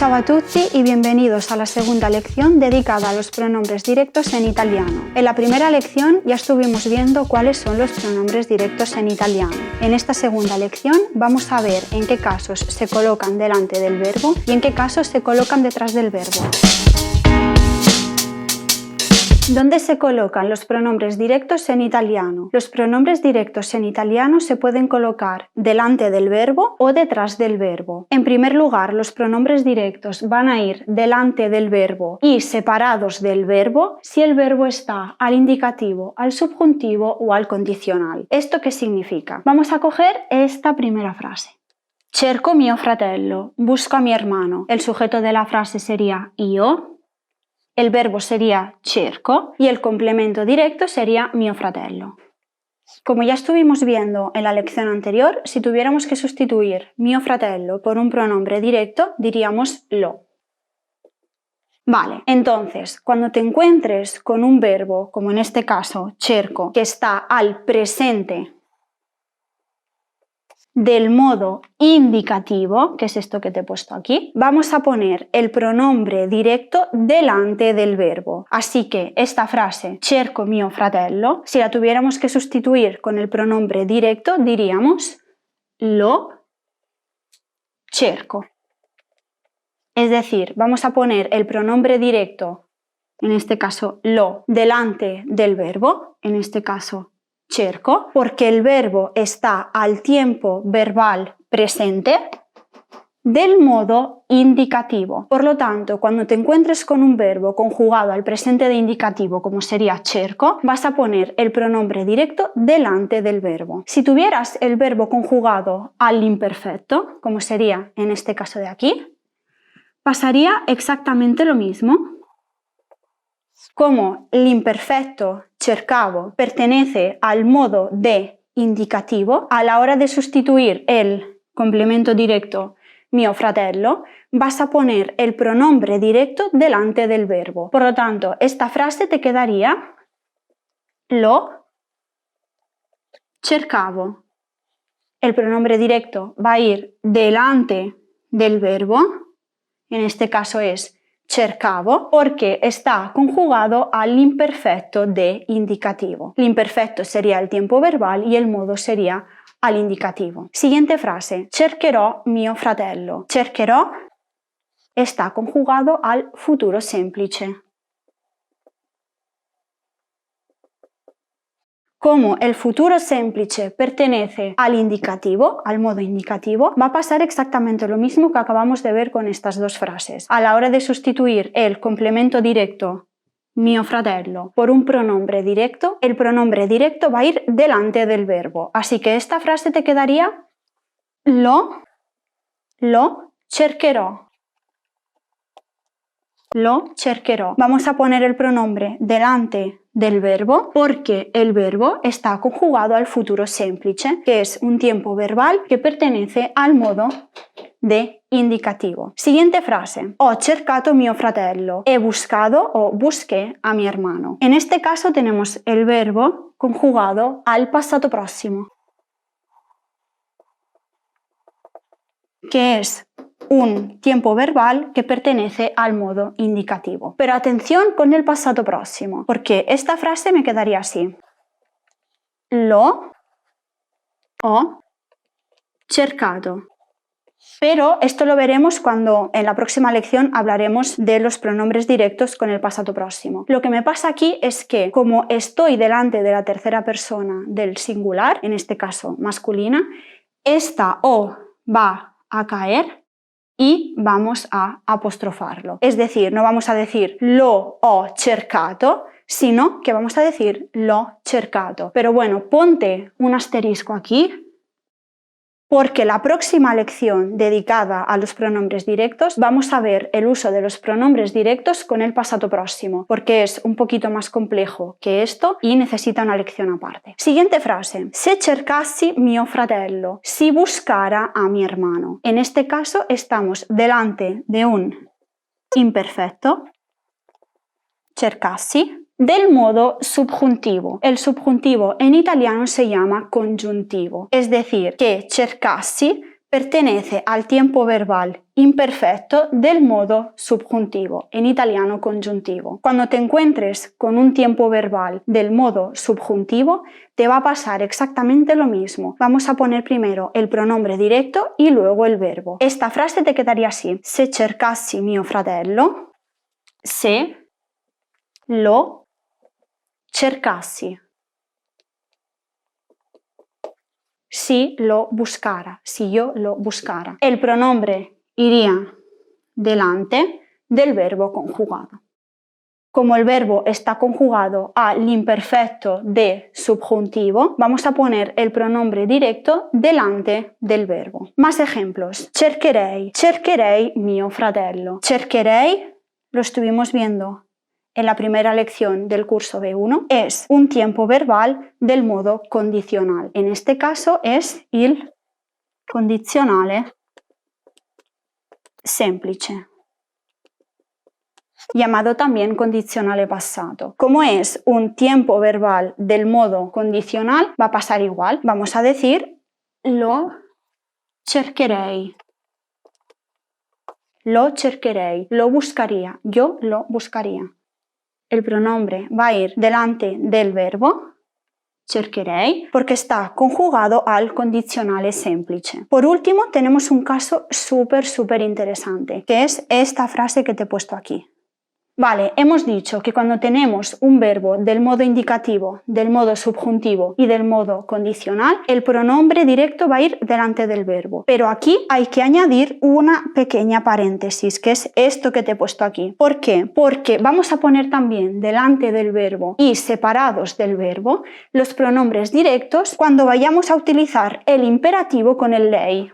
Ciao a tutti y bienvenidos a la segunda lección dedicada a los pronombres directos en italiano. En la primera lección ya estuvimos viendo cuáles son los pronombres directos en italiano. En esta segunda lección vamos a ver en qué casos se colocan delante del verbo y en qué casos se colocan detrás del verbo. ¿Dónde se colocan los pronombres directos en italiano? Los pronombres directos en italiano se pueden colocar delante del verbo o detrás del verbo. En primer lugar, los pronombres directos van a ir delante del verbo y separados del verbo si el verbo está al indicativo, al subjuntivo o al condicional. ¿Esto qué significa? Vamos a coger esta primera frase. Cerco mio fratello, busco a mi hermano. El sujeto de la frase sería io. El verbo sería cerco y el complemento directo sería mio fratello. Como ya estuvimos viendo en la lección anterior, si tuviéramos que sustituir mio fratello por un pronombre directo, diríamos lo. Vale, entonces, cuando te encuentres con un verbo, como en este caso, cerco, que está al presente del modo indicativo, que es esto que te he puesto aquí, vamos a poner el pronombre directo delante del verbo. Así que esta frase, cerco mio fratello, si la tuviéramos que sustituir con el pronombre directo, diríamos lo cerco. Es decir, vamos a poner el pronombre directo, en este caso lo, delante del verbo, en este caso cerco, porque el verbo está al tiempo verbal presente del modo indicativo. Por lo tanto, cuando te encuentres con un verbo conjugado al presente de indicativo, como sería cerco, vas a poner el pronombre directo delante del verbo. Si tuvieras el verbo conjugado al imperfecto, como sería en este caso de aquí, pasaría exactamente lo mismo. Como el imperfecto cercavo pertenece al modo de indicativo, a la hora de sustituir el complemento directo mio fratello, vas a poner el pronombre directo delante del verbo. Por lo tanto, esta frase te quedaría lo cercavo. El pronombre directo va a ir delante del verbo, en este caso es cercavo, porque está conjugado al imperfecto de indicativo. El imperfecto sería el tiempo verbal y el modo sería al indicativo. Siguiente frase, cercherò mio fratello. Cercherò está conjugado al futuro semplice. Como el futuro semplice pertenece al indicativo, al modo indicativo, va a pasar exactamente lo mismo que acabamos de ver con estas dos frases. A la hora de sustituir el complemento directo mio fratello por un pronombre directo, el pronombre directo va a ir delante del verbo. Así que esta frase te quedaría lo cercherò. Lo cercherò. Vamos a poner el pronombre delante del verbo porque el verbo está conjugado al futuro semplice, que es un tiempo verbal que pertenece al modo de indicativo. Siguiente frase. Ho cercato mio fratello. He buscado o busqué a mi hermano. En este caso tenemos el verbo conjugado al pasado próximo, que es un tiempo verbal que pertenece al modo indicativo. Pero atención con el pasado próximo, porque esta frase me quedaría así. Lo ho cercato. Pero esto lo veremos cuando en la próxima lección hablaremos de los pronombres directos con el pasado próximo. Lo que me pasa aquí es que como estoy delante de la tercera persona del singular, en este caso masculina, esta o va a caer y vamos a apostrofarlo. Es decir, no vamos a decir lo ho cercato, sino que vamos a decir l'ho cercato. Pero bueno, ponte un asterisco aquí, porque la próxima lección dedicada a los pronombres directos vamos a ver el uso de los pronombres directos con el pasado próximo, porque es un poquito más complejo que esto y necesita una lección aparte. Siguiente frase. Se cercassi mio fratello. Si buscara a mi hermano. En este caso estamos delante de un imperfecto, cercassi, del modo subjuntivo. El subjuntivo en italiano se llama congiuntivo, es decir, que cercassi pertenece al tiempo verbal imperfecto del modo subjuntivo, en italiano conjuntivo. Cuando te encuentres con un tiempo verbal del modo subjuntivo, te va a pasar exactamente lo mismo. Vamos a poner primero el pronombre directo y luego el verbo. Esta frase te quedaría así: se cercassi mio fratello, se lo cercassi. Si lo buscara, si yo lo buscara. El pronombre iría delante del verbo conjugado. Como el verbo está conjugado al imperfecto de subjuntivo, vamos a poner el pronombre directo delante del verbo. Más ejemplos. Cercherei, cercherei mio fratello. Cercherei, lo estuvimos viendo en la primera lección del curso B1, es un tiempo verbal del modo condicional. En este caso es il condizionale semplice, llamado también condicionale passato. Como es un tiempo verbal del modo condicional, va a pasar igual. Vamos a decir lo cercherei. Lo cercherei, lo buscaría, yo lo buscaría. El pronombre va a ir delante del verbo, cercherei, porque está conjugado al condizionale semplice. Por último, tenemos un caso súper interesante, que es esta frase que te he puesto aquí. Vale, hemos dicho que cuando tenemos un verbo del modo indicativo, del modo subjuntivo y del modo condicional, el pronombre directo va a ir delante del verbo. Pero aquí hay que añadir una pequeña paréntesis, que es esto que te he puesto aquí. ¿Por qué? Porque vamos a poner también delante del verbo y separados del verbo los pronombres directos cuando vayamos a utilizar el imperativo con el lei.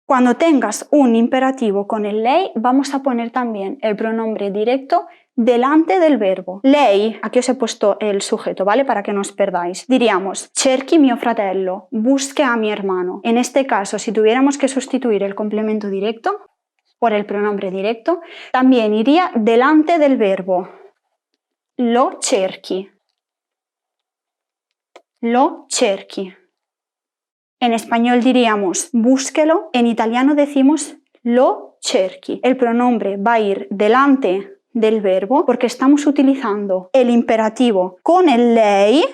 Cuando tengas un imperativo con el lei, vamos a poner también el pronombre directo delante del verbo. Lei, aquí os he puesto el sujeto, ¿vale? Para que no os perdáis. Diríamos, cerchi mio fratello, busque a mi hermano. En este caso, si tuviéramos que sustituir el complemento directo por el pronombre directo, también iría delante del verbo. Lo cerchi. Lo cerchi. En español diríamos búsquelo, en italiano decimos lo cerchi. El pronombre va a ir delante del verbo porque estamos utilizando el imperativo con el lei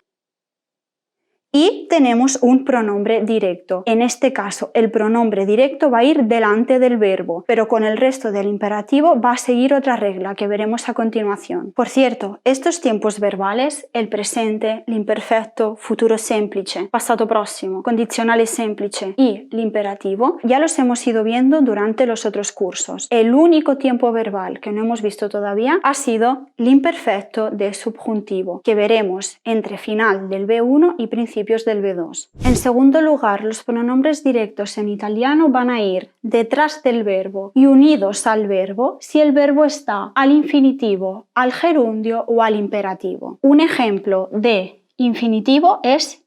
y tenemos un pronombre directo. En este caso, el pronombre directo va a ir delante del verbo, pero con el resto del imperativo va a seguir otra regla que veremos a continuación. Por cierto, estos tiempos verbales, el presente, l'imperfetto, futuro semplice, passato prossimo, condizionale semplice y l'imperativo, ya los hemos ido viendo durante los otros cursos. El único tiempo verbal que no hemos visto todavía ha sido l'imperfetto de subjuntivo, que veremos entre final del B1 y principio del B2. En segundo lugar, los pronombres directos en italiano van a ir detrás del verbo y unidos al verbo si el verbo está al infinitivo, al gerundio o al imperativo. Un ejemplo de infinitivo es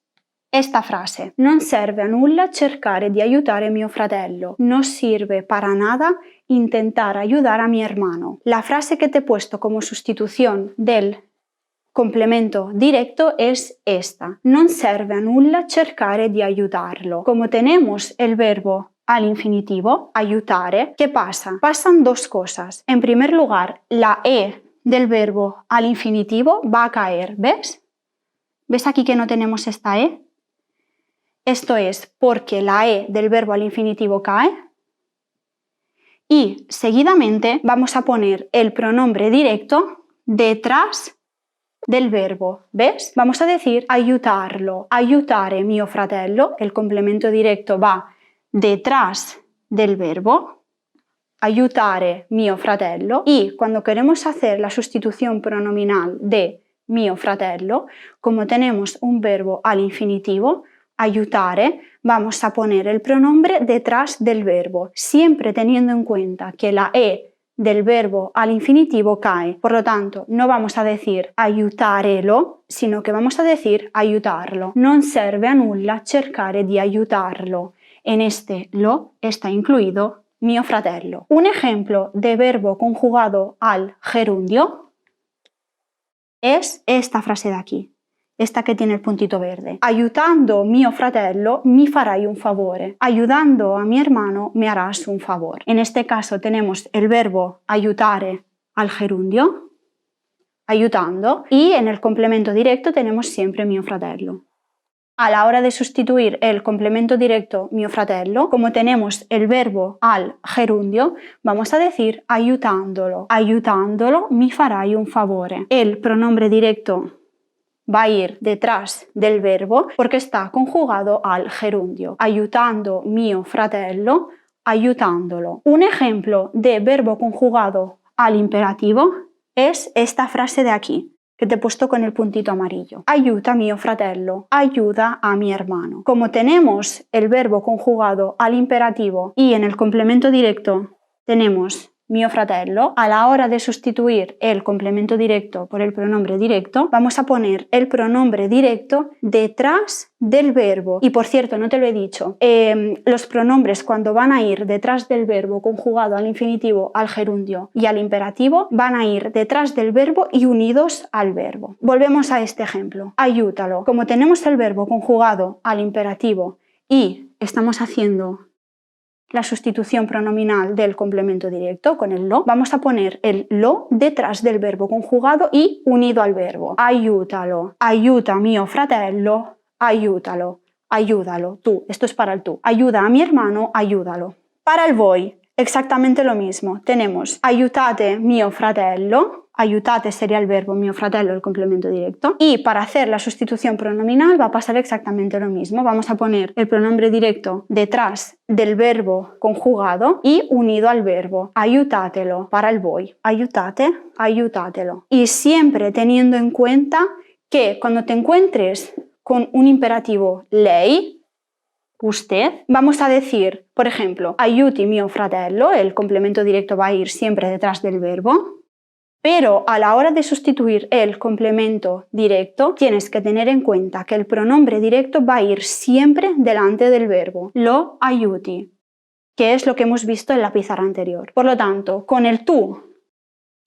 esta frase: non serve a nulla cercare di aiutare mio fratello. No sirve para nada intentar ayudar a mi hermano. La frase que te he puesto como sustitución del complemento directo es esta: non serve a nulla cercare di aiutarlo. Como tenemos el verbo al infinitivo, aiutare, ¿qué pasa? Pasan dos cosas. En primer lugar, la E del verbo al infinitivo va a caer, ¿ves? ¿Ves aquí que no tenemos esta E? Esto es porque la E del verbo al infinitivo cae y seguidamente vamos a poner el pronombre directo detrás del verbo, ¿ves? Vamos a decir aiutarlo, aiutare mio fratello, el complemento directo va detrás del verbo, aiutare mio fratello, y cuando queremos hacer la sustitución pronominal de mio fratello, como tenemos un verbo al infinitivo, aiutare, vamos a poner el pronombre detrás del verbo, siempre teniendo en cuenta que la E del verbo al infinitivo cae. Por lo tanto, no vamos a decir aiutarelo, sino que vamos a decir aiutarlo. Non serve a nulla cercare di aiutarlo. En este lo está incluido mio fratello. Un ejemplo de verbo conjugado al gerundio es esta frase de aquí: esta que tiene el puntito verde. Aiutando mio fratello mi farai un favore. Ayudando a mi hermano me harás un favor. En este caso tenemos el verbo aiutare al gerundio, aiutando, y en el complemento directo tenemos siempre mio fratello. A la hora de sustituir el complemento directo mio fratello, como tenemos el verbo al gerundio, vamos a decir aiutandolo. Aiutandolo mi farai un favore. El pronombre directo va a ir detrás del verbo porque está conjugado al gerundio. Aiutando mio fratello, aiutandolo. Un ejemplo de verbo conjugado al imperativo es esta frase de aquí, que te he puesto con el puntito amarillo. Aiuta mio fratello, ayuda a mi hermano. Como tenemos el verbo conjugado al imperativo y en el complemento directo tenemos mio fratello, a la hora de sustituir el complemento directo por el pronombre directo, vamos a poner el pronombre directo detrás del verbo. Y por cierto, no te lo he dicho, los pronombres cuando van a ir detrás del verbo conjugado al infinitivo, al gerundio y al imperativo, van a ir detrás del verbo y unidos al verbo. Volvemos a este ejemplo. Aiútalo. Como tenemos el verbo conjugado al imperativo y estamos haciendo la sustitución pronominal del complemento directo con el lo, vamos a poner el lo detrás del verbo conjugado y unido al verbo. Aiutalo, aiuta mio fratello, aiutalo, ayúdalo, tú, esto es para el tú. Ayuda a mi hermano, ayúdalo. Para el voi, exactamente lo mismo. Tenemos aiutate mio fratello, aiutate sería el verbo, mio fratello el complemento directo, y para hacer la sustitución pronominal va a pasar exactamente lo mismo. Vamos a poner el pronombre directo detrás del verbo conjugado y unido al verbo. Aiutatelo para el voi. Aiutate, aiutatelo. Y siempre teniendo en cuenta que cuando te encuentres con un imperativo lei, usted, vamos a decir, por ejemplo, aiuti mio fratello, el complemento directo va a ir siempre detrás del verbo. Pero a la hora de sustituir el complemento directo, tienes que tener en cuenta que el pronombre directo va a ir siempre delante del verbo. Lo aiuti, que es lo que hemos visto en la pizarra anterior. Por lo tanto, con el tú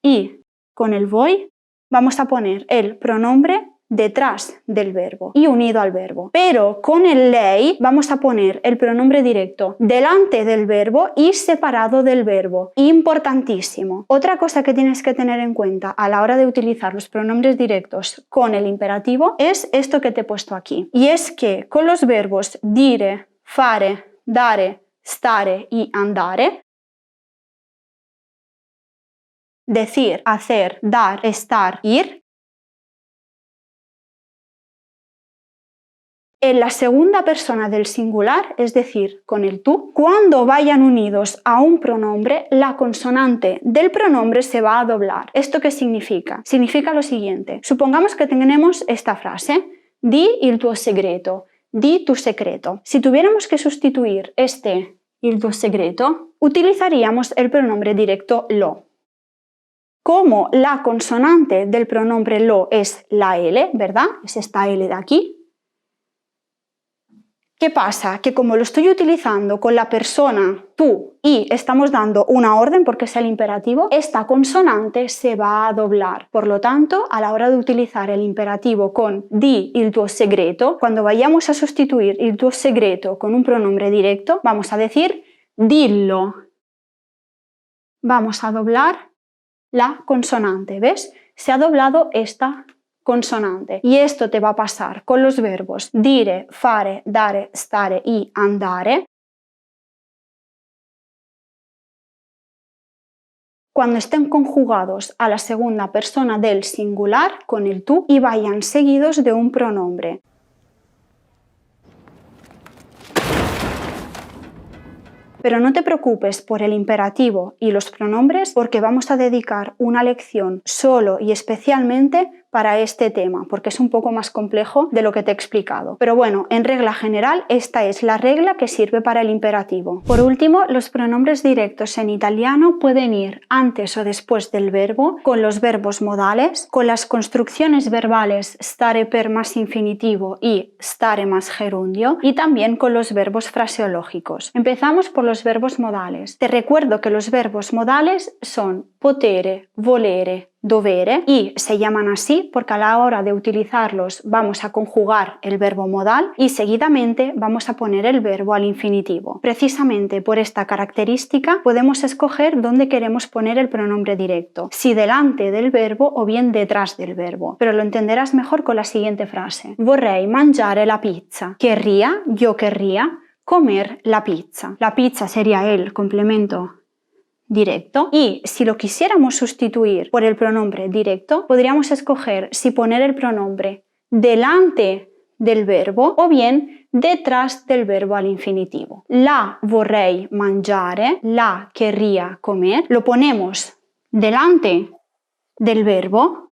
y con el voi vamos a poner el pronombre detrás del verbo y unido al verbo. Pero con el lei vamos a poner el pronombre directo delante del verbo y separado del verbo. Importantísimo. Otra cosa que tienes que tener en cuenta a la hora de utilizar los pronombres directos con el imperativo es esto que te he puesto aquí. Y es que con los verbos dire, fare, dare, stare y andare, decir, hacer, dar, estar, ir, en la segunda persona del singular, es decir, con el tú, cuando vayan unidos a un pronombre, la consonante del pronombre se va a doblar. ¿Esto qué significa? Significa lo siguiente. Supongamos que tenemos esta frase, di il tuo segreto, di tu secreto. Si tuviéramos que sustituir este il tuo segreto, utilizaríamos el pronombre directo lo. Como la consonante del pronombre lo es la L, ¿verdad? Es esta L de aquí. ¿Qué pasa? Que como lo estoy utilizando con la persona tú y estamos dando una orden porque es el imperativo, esta consonante se va a doblar. Por lo tanto, a la hora de utilizar el imperativo con di il tuo segreto, cuando vayamos a sustituir il tuo segreto con un pronombre directo, vamos a decir dillo. Vamos a doblar la consonante, ¿ves? Se ha doblado esta consonante. Y esto te va a pasar con los verbos dire, fare, dare, stare y andare. Cuando estén conjugados a la segunda persona del singular con el tú y vayan seguidos de un pronombre. Pero no te preocupes por el imperativo y los pronombres porque vamos a dedicar una lección solo y especialmente para este tema, porque es un poco más complejo de lo que te he explicado. Pero bueno, en regla general, esta es la regla que sirve para el imperativo. Por último, los pronombres directos en italiano pueden ir antes o después del verbo, con los verbos modales, con las construcciones verbales stare per más infinitivo y stare más gerundio, y también con los verbos fraseológicos. Empezamos por los verbos modales. Te recuerdo que los verbos modales son potere, volere, dovere, y se llaman así porque a la hora de utilizarlos vamos a conjugar el verbo modal y seguidamente vamos a poner el verbo al infinitivo. Precisamente por esta característica podemos escoger dónde queremos poner el pronombre directo, si delante del verbo o bien detrás del verbo, pero lo entenderás mejor con la siguiente frase. Vorrei mangiare la pizza. Querría, yo querría, comer la pizza. La pizza sería el complemento directo y si lo quisiéramos sustituir por el pronombre directo, podríamos escoger si poner el pronombre delante del verbo o bien detrás del verbo al infinitivo. La vorrei mangiare, la querría comer, lo ponemos delante del verbo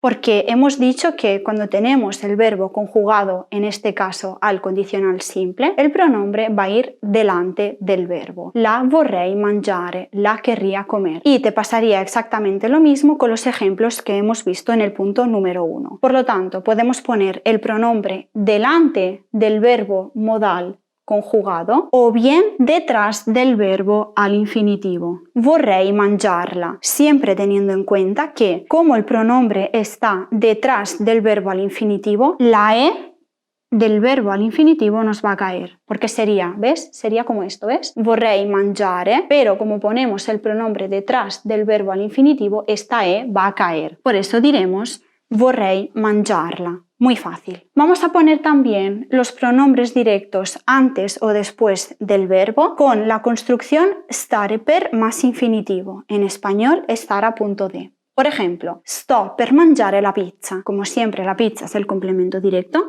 porque hemos dicho que cuando tenemos el verbo conjugado, en este caso al condicional simple, el pronombre va a ir delante del verbo. La vorrei mangiare, la querría comer. Y te pasaría exactamente lo mismo con los ejemplos que hemos visto en el punto número 1. Por lo tanto, podemos poner el pronombre delante del verbo modal conjugado o bien detrás del verbo al infinitivo. Vorrei mangiarla, siempre teniendo en cuenta que como el pronombre está detrás del verbo al infinitivo, la E del verbo al infinitivo nos va a caer, porque sería, ¿ves? Sería como esto, ¿ves? Vorrei mangiare, pero como ponemos el pronombre detrás del verbo al infinitivo, esta E va a caer. Por eso diremos vorrei mangiarla. Muy fácil. Vamos a poner también los pronombres directos antes o después del verbo con la construcción stare per más infinitivo. En español, estar a punto de. Por ejemplo, sto per mangiare la pizza. Como siempre, la pizza es el complemento directo.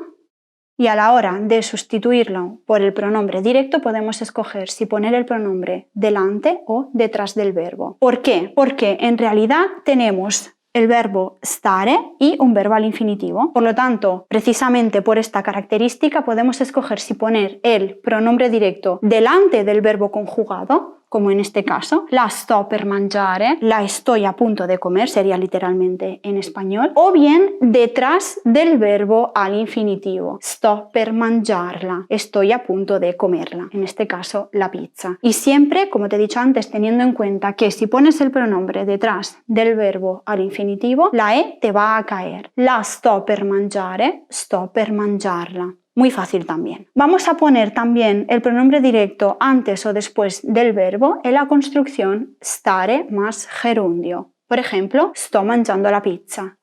Y a la hora de sustituirlo por el pronombre directo podemos escoger si poner el pronombre delante o detrás del verbo. ¿Por qué? Porque en realidad tenemos el verbo stare y un verbo al infinitivo. Por lo tanto, precisamente por esta característica podemos escoger si poner el pronombre directo delante del verbo conjugado, como en este caso, la sto per mangiare, la estoy a punto de comer, sería literalmente en español, o bien detrás del verbo al infinitivo, sto per mangiarla, estoy a punto de comerla, en este caso la pizza. Y siempre, como te he dicho antes, teniendo en cuenta que si pones el pronombre detrás del verbo al infinitivo, la E te va a caer. La sto per mangiare, sto per mangiarla. Muy fácil también. Vamos a poner también el pronombre directo antes o después del verbo en la construcción stare más gerundio. Por ejemplo, sto mangiando la pizza.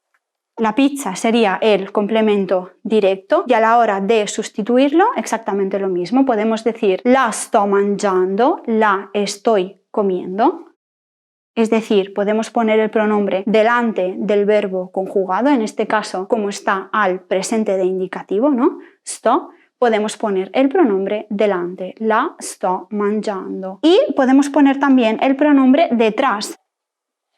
La pizza sería el complemento directo y a la hora de sustituirlo exactamente lo mismo. Podemos decir la sto mangiando, la estoy comiendo. Es decir, podemos poner el pronombre delante del verbo conjugado, en este caso, como está al presente de indicativo, ¿no? Sto, podemos poner el pronombre delante, la sto mangiando. Y podemos poner también el pronombre detrás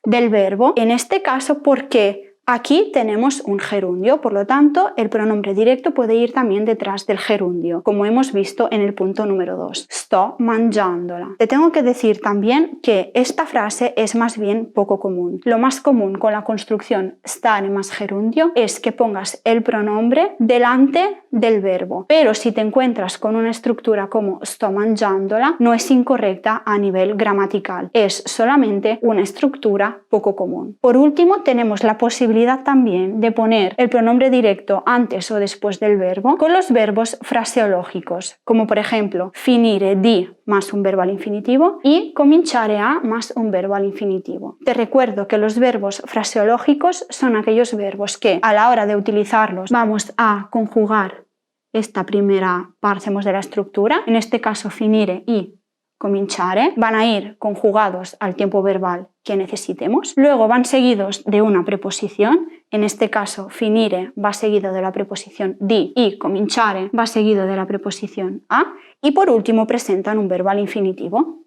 del verbo, en este caso porque aquí tenemos un gerundio, por lo tanto, el pronombre directo puede ir también detrás del gerundio, como hemos visto en el punto número 2. Sto mangiandola. Te tengo que decir también que esta frase es más bien poco común. Lo más común con la construcción stare más gerundio es que pongas el pronombre delante del verbo, pero si te encuentras con una estructura como sto mangiandola, no es incorrecta a nivel gramatical, es solamente una estructura poco común. Por último, tenemos la posibilidad también de poner el pronombre directo antes o después del verbo con los verbos fraseológicos, como por ejemplo finire di más un verbo al infinitivo y cominciare a más un verbo al infinitivo. Te recuerdo que los verbos fraseológicos son aquellos verbos que a la hora de utilizarlos vamos a conjugar esta primera parte de la estructura, en este caso finire y cominciare, van a ir conjugados al tiempo verbal que necesitemos. Luego van seguidos de una preposición, en este caso finire va seguido de la preposición di y cominciare va seguido de la preposición a, y por último presentan un verbo al infinitivo.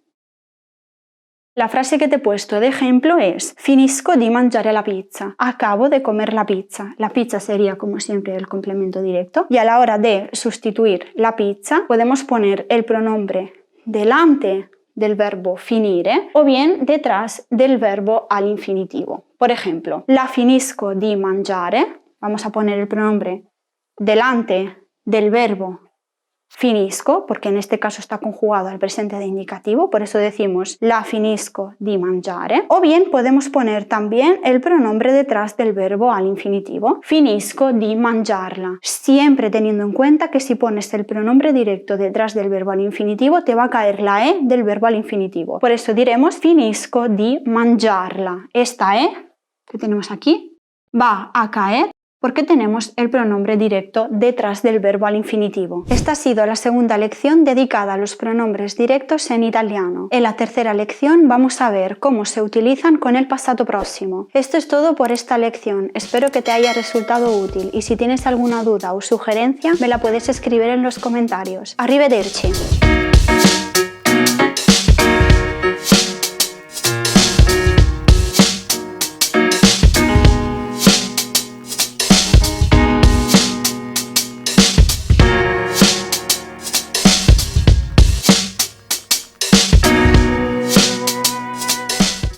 La frase que te he puesto de ejemplo es finisco di mangiare la pizza, acabo de comer la pizza. La pizza sería como siempre el complemento directo y a la hora de sustituir la pizza podemos poner el pronombre delante del verbo finire o bien detrás del verbo al infinitivo. Por ejemplo, la finisco di mangiare, vamos a poner el pronombre delante del verbo finisco, porque en este caso está conjugado al presente de indicativo, por eso decimos la finisco di mangiare. O bien podemos poner también el pronombre detrás del verbo al infinitivo, finisco di mangiarla, siempre teniendo en cuenta que si pones el pronombre directo detrás del verbo al infinitivo te va a caer la E del verbo al infinitivo. Por eso diremos finisco di mangiarla. Esta E que tenemos aquí va a caer porque tenemos el pronombre directo detrás del verbo al infinitivo. Esta ha sido la segunda lección dedicada a los pronombres directos en italiano. En la tercera lección vamos a ver cómo se utilizan con el pasado próximo. Esto es todo por esta lección. Espero que te haya resultado útil y si tienes alguna duda o sugerencia me la puedes escribir en los comentarios. Arrivederci.